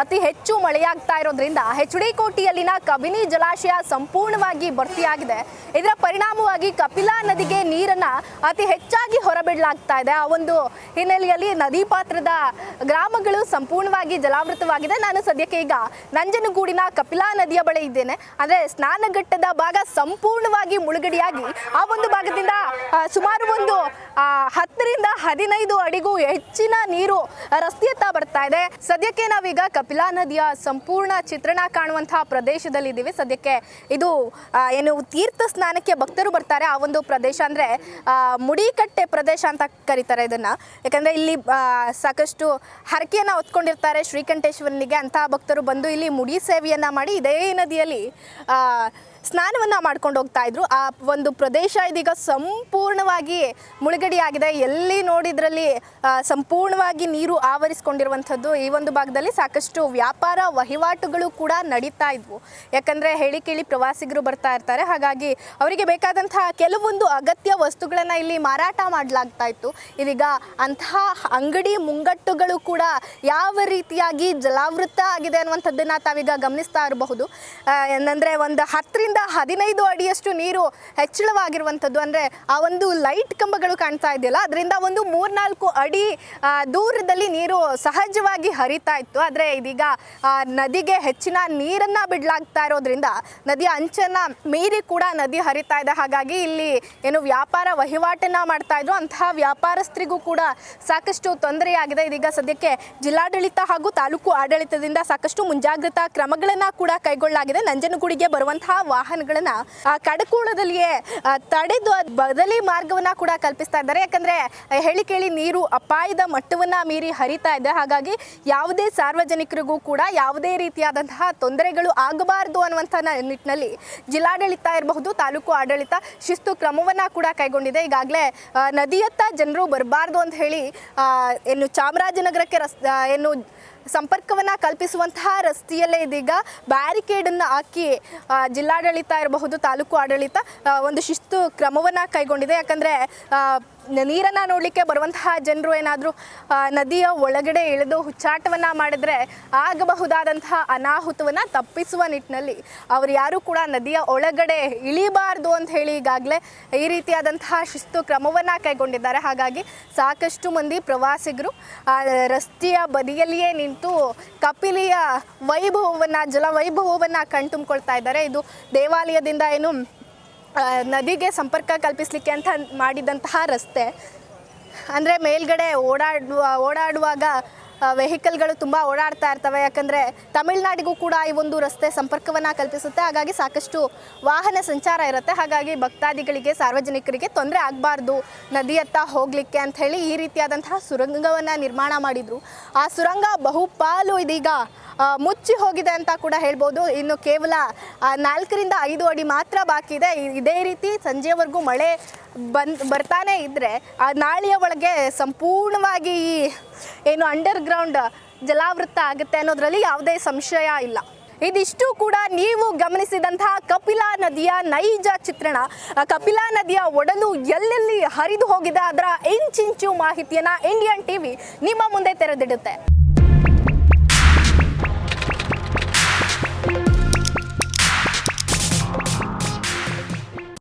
ಅತಿ ಹೆಚ್ಚು ಮಳೆಯಾಗ್ತಾ ಇರೋದ್ರಿಂದ HD ಕೋಟೆಯಲ್ಲಿನ ಕಬಿನಿ ಜಲಾಶಯ ಸಂಪೂರ್ಣವಾಗಿ ಭರ್ತಿಯಾಗಿದೆ. ಇದರ ಪರಿಣಾಮವಾಗಿ ಕಪಿಲಾ ನದಿಗೆ ನೀರನ್ನ ಅತಿ ಹೆಚ್ಚಾಗಿ ಹೊರಬಿಡಲಾಗ್ತಾ ಇದೆ. ಆ ಒಂದು ಹಿನ್ನೆಲೆಯಲ್ಲಿ ನದಿ ಪಾತ್ರದ ಗ್ರಾಮಗಳು ಸಂಪೂರ್ಣವಾಗಿ ಜಲಾವೃತವಾಗಿದೆ. ನಾನು ಸದ್ಯಕ್ಕೆ ಈಗ ನಂಜನಗೂಡಿನ ಕಪಿಲಾ ನದಿಯ ಬಳಿ ಇದ್ದೇನೆ. ಅಂದ್ರೆ ಸ್ನಾನಘಟ್ಟದ ಭಾಗ ಸಂಪೂರ್ಣವಾಗಿ ಮುಳುಗಡೆಯಾಗಿ ಆ ಒಂದು ಭಾಗದಿಂದ ಸುಮಾರು ಒಂದು 10 ರಿಂದ 15 ಅಡಿಗೂ ಹೆಚ್ಚಿನ ನೀರು ರಸ್ತೆಯತ್ತ ಬರ್ತಾ ಇದೆ. ಸದ್ಯಕ್ಕೆ ನಾವೀಗ ಕಪಿಲಾ ನದಿಯ ಸಂಪೂರ್ಣ ಚಿತ್ರಣ ಕಾಣುವಂತಹ ಪ್ರದೇಶದಲ್ಲಿ ಇದ್ದೀವಿ. ಸದ್ಯಕ್ಕೆ ಇದು ಏನು ತೀರ್ಥ ಸ್ನಾನಕ್ಕೆ ಭಕ್ತರು ಬರ್ತಾರೆ ಆ ಒಂದು ಪ್ರದೇಶ, ಅಂದ್ರೆ ಮುಡಿಕಟ್ಟೆ ಪ್ರದೇಶ ಅಂತ ಕರೀತಾರೆ ಇದನ್ನ. ಯಾಕಂದ್ರೆ ಇಲ್ಲಿ ಸಾಕಷ್ಟು ಹರಕೆಯನ್ನ ಹೊತ್ಕೊಂಡಿರ್ತಾರೆ ಶ್ರೀಕಂಠೇಶ್ವರನಿಗೆ. ಅಂತಹ ಭಕ್ತರು ಬಂದು ಇಲ್ಲಿ ಮುಡಿ ಸೇವೆಯನ್ನ ಮಾಡಿ ಇದೇ ನದಿಯಲ್ಲಿ ಸ್ನಾನವನ್ನು ಮಾಡ್ಕೊಂಡು ಹೋಗ್ತಾ ಇದ್ರು. ಆ ಒಂದು ಪ್ರದೇಶ ಇದೀಗ ಸಂಪೂರ್ಣವಾಗಿ ಮುಳುಗಡೆಯಾಗಿದೆ. ಎಲ್ಲಿ ನೋಡಿದ್ರಲ್ಲಿ ಸಂಪೂರ್ಣವಾಗಿ ನೀರು ಆವರಿಸಿಕೊಂಡಿರುವಂಥದ್ದು. ಈ ಒಂದು ಭಾಗದಲ್ಲಿ ಸಾಕಷ್ಟು ವ್ಯಾಪಾರ ವಹಿವಾಟುಗಳು ಕೂಡ ನಡೀತಾ ಇದ್ವು. ಯಾಕಂದರೆ ಹೇಳಿ ಕೇಳಿ ಪ್ರವಾಸಿಗರು ಬರ್ತಾ ಇರ್ತಾರೆ. ಹಾಗಾಗಿ ಅವರಿಗೆ ಬೇಕಾದಂತಹ ಕೆಲವೊಂದು ಅಗತ್ಯ ವಸ್ತುಗಳನ್ನು ಇಲ್ಲಿ ಮಾರಾಟ ಮಾಡಲಾಗ್ತಾ ಇತ್ತು. ಇದೀಗ ಅಂತಹ ಅಂಗಡಿ ಮುಂಗಟ್ಟುಗಳು ಕೂಡ ಯಾವ ರೀತಿಯಾಗಿ ಜಲಾವೃತ ಆಗಿದೆ ಅನ್ನುವಂಥದ್ದನ್ನು ತಾವೀಗ ಗಮನಿಸ್ತಾ ಇರಬಹುದು. ಏನಂದರೆ ಒಂದು 10 ರಿಂದ 15 ಅಡಿಯಷ್ಟು ನೀರು ಹೆಚ್ಚಳವಾಗಿರುವಂಥದ್ದು. ಅಂದರೆ ಆ ಒಂದು ಲೈಟ್ ಕಂಬಗಳು ಕಾಣ್ತಾ ಇದೆಯಲ್ಲ, ಅದರಿಂದ ಒಂದು 3-4 ಅಡಿ ದೂರದಲ್ಲಿ ನೀರು ಸಹಜವಾಗಿ ಹರಿತಾ ಇತ್ತು. ಆದರೆ ಇದೀಗ ನದಿಗೆ ಹೆಚ್ಚಿನ ನೀರನ್ನು ಬಿಡಲಾಗ್ತಾ ಇರೋದ್ರಿಂದ ನದಿಯ ಅಂಚನ್ನು ಮೀರಿ ಕೂಡ ನದಿ ಹರಿತಾ ಇದೆ. ಹಾಗಾಗಿ ಇಲ್ಲಿ ಏನು ವ್ಯಾಪಾರ ವಹಿವಾಟನ್ನು ಮಾಡ್ತಾ ಇದ್ರು ಅಂತಹ ವ್ಯಾಪಾರಸ್ಥರಿಗೂ ಕೂಡ ಸಾಕಷ್ಟು ತೊಂದರೆಯಾಗಿದೆ. ಇದೀಗ ಸದ್ಯಕ್ಕೆ ಜಿಲ್ಲಾಡಳಿತ ಹಾಗೂ ತಾಲೂಕು ಆಡಳಿತದಿಂದ ಸಾಕಷ್ಟು ಮುಂಜಾಗ್ರತಾ ಕ್ರಮಗಳನ್ನು ಕೂಡ ಕೈಗೊಳ್ಳಲಾಗಿದೆ. ನಂಜನಗೂಡಿಗೆ ಬರುವಂತಹ ವಾಹನಗಳನ್ನ ಕಡಕೋಳದಲ್ಲಿಯೇ ತಡೆದು ಬದಲಿ ಮಾರ್ಗವನ್ನ ಕೂಡ ಕಲ್ಪಿಸ್ತಾ ಇದ್ದಾರೆ. ಯಾಕಂದ್ರೆ ಹೇಳಿ ಕೇಳಿ ನೀರು ಅಪಾಯದ ಮಟ್ಟವನ್ನ ಮೀರಿ ಹರಿತಾ ಇದೆ. ಹಾಗಾಗಿ ಯಾವುದೇ ಸಾರ್ವಜನಿಕರಿಗೂ ಕೂಡ ಯಾವುದೇ ರೀತಿಯಾದಂತಹ ತೊಂದರೆಗಳು ಆಗಬಾರದು ಅನ್ನುವಂಥ ನಿಟ್ಟಿನಲ್ಲಿ ಜಿಲ್ಲಾಡಳಿತ ಇರಬಹುದು, ತಾಲೂಕು ಆಡಳಿತ ಶಿಸ್ತು ಕ್ರಮವನ್ನ ಕೂಡ ಕೈಗೊಂಡಿದೆ. ಈಗಾಗಲೇ ನದಿಯತ್ತ ಜನರು ಬರಬಾರ್ದು ಅಂತ ಹೇಳಿ ಏನು ಚಾಮರಾಜನಗರಕ್ಕೆ ಏನು ಸಂಪರ್ಕವನ್ನು ಕಲ್ಪಿಸುವಂತಹ ರಸ್ತೆಯಲ್ಲೇ ಇದೀಗ ಬ್ಯಾರಿಕೇಡನ್ನು ಹಾಕಿ ಜಿಲ್ಲಾಡಳಿತ ಇರಬಹುದು, ತಾಲೂಕು ಆಡಳಿತ ಒಂದು ಶಿಸ್ತು ಕ್ರಮವನ್ನು ಕೈಗೊಂಡಿದೆ. ಯಾಕಂದರೆ ನೀರನ್ನು ನೋಡಲಿಕ್ಕೆ ಬರುವಂತಹ ಜನರು ಏನಾದರೂ ನದಿಯ ಒಳಗಡೆ ಇಳಿದು ಹುಚ್ಚಾಟವನ್ನು ಮಾಡಿದ್ರೆ ಆಗಬಹುದಾದಂತಹ ಅನಾಹುತವನ್ನು ತಪ್ಪಿಸುವ ನಿಟ್ಟಿನಲ್ಲಿ ಅವರು ಯಾರೂ ಕೂಡ ನದಿಯ ಒಳಗಡೆ ಇಳಿಬಾರ್ದು ಅಂತ ಹೇಳಿ ಈಗಾಗಲೇ ಈ ರೀತಿಯಾದಂತಹ ಶಿಸ್ತು ಕ್ರಮವನ್ನು ಕೈಗೊಂಡಿದ್ದಾರೆ. ಹಾಗಾಗಿ ಸಾಕಷ್ಟು ಮಂದಿ ಪ್ರವಾಸಿಗರು ರಸ್ತೆಯ ಬದಿಯಲ್ಲಿಯೇ ನಿಂತು ಕಪಿಲೆಯ ವೈಭವವನ್ನು ಜಲವೈಭವವನ್ನು ಕಣ್ತುಂಬಿಕೊಳ್ತಾ ಇದ್ದಾರೆ. ಇದು ದೇವಾಲಯದಿಂದ ಏನು ನದಿಗೆ ಸಂಪರ್ಕ ಕಲ್ಪಿಸಲಿಕ್ಕೆ ಅಂತ ಮಾಡಿದಂತಹ ರಸ್ತೆ. ಅಂದರೆ ಮೇಲ್ಗಡೆ ಓಡಾಡುವಾಗ ವೆಹಿಕಲ್ಗಳು ತುಂಬ ಓಡಾಡ್ತಾ ಇರ್ತವೆ. ಯಾಕಂದರೆ ತಮಿಳುನಾಡಿಗೂ ಕೂಡ ಈ ಒಂದು ರಸ್ತೆ ಸಂಪರ್ಕವನ್ನು ಕಲ್ಪಿಸುತ್ತೆ. ಹಾಗಾಗಿ ಸಾಕಷ್ಟು ವಾಹನ ಸಂಚಾರ ಇರುತ್ತೆ. ಹಾಗಾಗಿ ಭಕ್ತಾದಿಗಳಿಗೆ ಸಾರ್ವಜನಿಕರಿಗೆ ತೊಂದರೆ ಆಗಬಾರ್ದು ನದಿಯತ್ತ ಹೋಗಲಿಕ್ಕೆ ಅಂಥೇಳಿ ಈ ರೀತಿಯಾದಂತಹ ಸುರಂಗವನ್ನು ನಿರ್ಮಾಣ ಮಾಡಿದರು. ಆ ಸುರಂಗ ಬಹುಪಾಲು ಇದೀಗ ಮುಚ್ಚಿ ಹೋಗಿದೆ ಅಂತ ಕೂಡ ಹೇಳ್ಬೋದು. ಇನ್ನು ಕೇವಲ 4 ರಿಂದ 5 ಅಡಿ ಮಾತ್ರ ಬಾಕಿ ಇದೆ. ಇದೇ ರೀತಿ ಸಂಜೆವರೆಗೂ ಮಳೆ ಬರ್ತಾನೆ ಇದ್ದರೆ ನಾಳೆಯ ಒಳಗೆ ಸಂಪೂರ್ಣವಾಗಿ ಈ ಏನು ಅಂಡರ್ಗ್ರೌಂಡ್ ಜಲಾವೃತ ಆಗುತ್ತೆ ಅನ್ನೋದ್ರಲ್ಲಿ ಯಾವುದೇ ಸಂಶಯ ಇಲ್ಲ. ಇದಿಷ್ಟು ಕೂಡ ನೀವು ಗಮನಿಸಿದಂತಹ ಕಪಿಲಾ ನದಿಯ ನೈಜ ಚಿತ್ರಣ. ಕಪಿಲಾ ನದಿಯ ಒಡಲು ಎಲ್ಲೆಲ್ಲಿ ಹರಿದು ಹೋಗಿದೆ ಅದರ ಇಂಚಿಂಚು ಮಾಹಿತಿಯನ್ನು ಇಂಡಿಯನ್ ಟಿವಿ ನಿಮ್ಮ ಮುಂದೆ ತೆರೆದಿಡುತ್ತೆ.